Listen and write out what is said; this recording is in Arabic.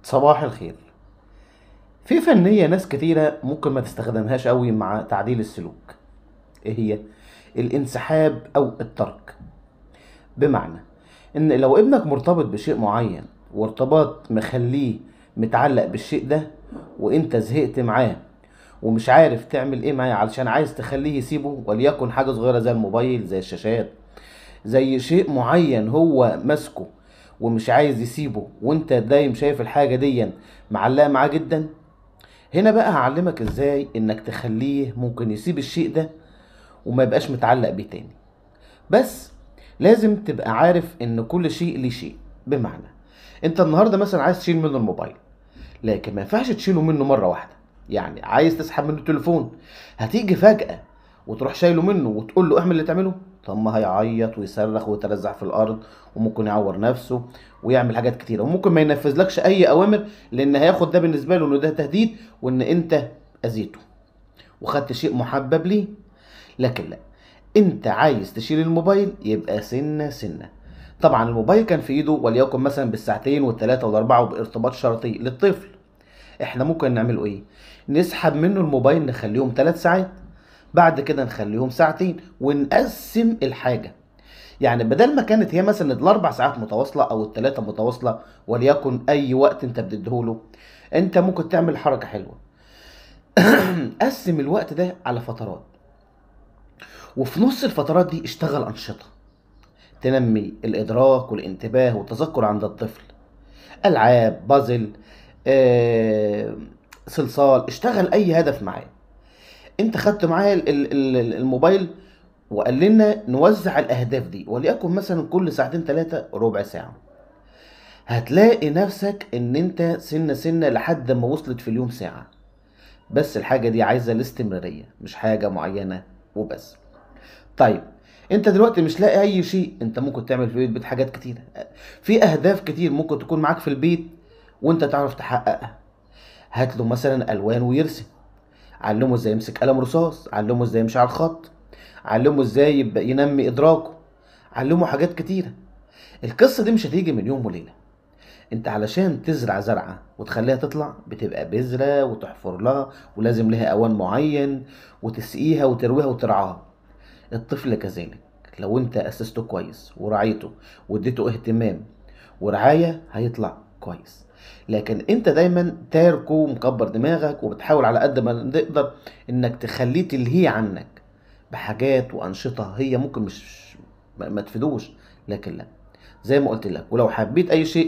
صباح الخير. في فنية ناس كتيرة ممكن ما تستخدمهاش قوي مع تعديل السلوك. ايه هي؟ الانسحاب او الترك. بمعنى ان لو ابنك مرتبط بشيء معين وارتباط مخليه متعلق بالشيء ده، وانت زهقت معاه ومش عارف تعمل ايه معاه علشان عايز تخليه يسيبه، وليكن حاجة صغيرة زي الموبايل، زي الشاشات، زي شيء معين هو ماسكه ومش عايز يسيبه، وانت دايم شايف الحاجة دي معلقة معاه جدا. هنا بقى هعلمك ازاي انك تخليه ممكن يسيب الشيء ده وما يبقاش متعلق بيه تاني. بس لازم تبقى عارف ان كل شيء ليه شيء. بمعنى انت النهارده مثلا عايز تشيل منه الموبايل، لكن ما ينفعش تشيله منه مره واحده. يعني عايز تسحب منه التليفون، هتيجي فجأة وتروح شايله منه وتقول له اعمل اللي تعمله؟ طب ما هيعيط ويصرخ ويترزع في الارض، وممكن يعور نفسه ويعمل حاجات كتيره، وممكن ما ينفذلكش اي اوامر، لان هياخد ده بالنسبه له انه ده تهديد وان انت اذيته وخدت شيء محبب ليه. لكن لا، انت عايز تشيل الموبايل يبقى سنه سنه. طبعا الموبايل كان في ايده وليكن مثلا بالساعتين والثلاثه والاربعه وبارتباط شرطي للطفل، احنا ممكن نعمله ايه؟ نسحب منه الموبايل نخليهم 3 ساعات، بعد كده نخليهم ساعتين، ونقسم الحاجة. يعني بدل ما كانت هي مثلا ال4 ساعات متواصلة او ال3 متواصلة، وليكن اي وقت انت بتديهوله، انت ممكن تعمل حركة حلوة. قسم الوقت ده على فترات، وفي نص الفترات دي اشتغل انشطة تنمي الادراك والانتباه والتذكر عند الطفل. العاب، بازل، آه، صلصال، اشتغل اي هدف معاه. انت خدت معايا الموبايل، وقال لنا نوزع الاهداف دي وليكن مثلا كل ساعتين 3 ربع ساعة. هتلاقي نفسك ان انت سنة سنة لحد ما وصلت في اليوم ساعة. بس الحاجة دي عايزة الاستمرارية، مش حاجة معينة وبس. طيب، انت دلوقتي مش لاقي اي شيء، انت ممكن تعمل في البيت حاجات كتيرة. في اهداف كتير ممكن تكون معاك في البيت وانت تعرف تحققها. هات له مثلا الوان ويرسم، علمه ازاي يمسك قلم رصاص، علمه ازاي يمشي على الخط، علمه ازاي يبقى ينمي ادراكه، علمه حاجات كتيرة. القصة دي مش هتيجي من يوم وليلة. انت علشان تزرع زرعة وتخليها تطلع بتبقى بذرة وتحفر لها، ولازم لها اوان معين، وتسقيها وترويها وترعاها. الطفل كذلك، لو انت اسسته كويس ورعيته واديته اهتمام ورعاية هيطلع كويس. لكن انت دايما تاركه ومكبر دماغك، وبتحاول على قد ما تقدر انك تخليه تلهيه عنك بحاجات وانشطة هي ممكن مش ما تفيدوش. لكن لا، زي ما قلت لك، ولو حبيت اي شيء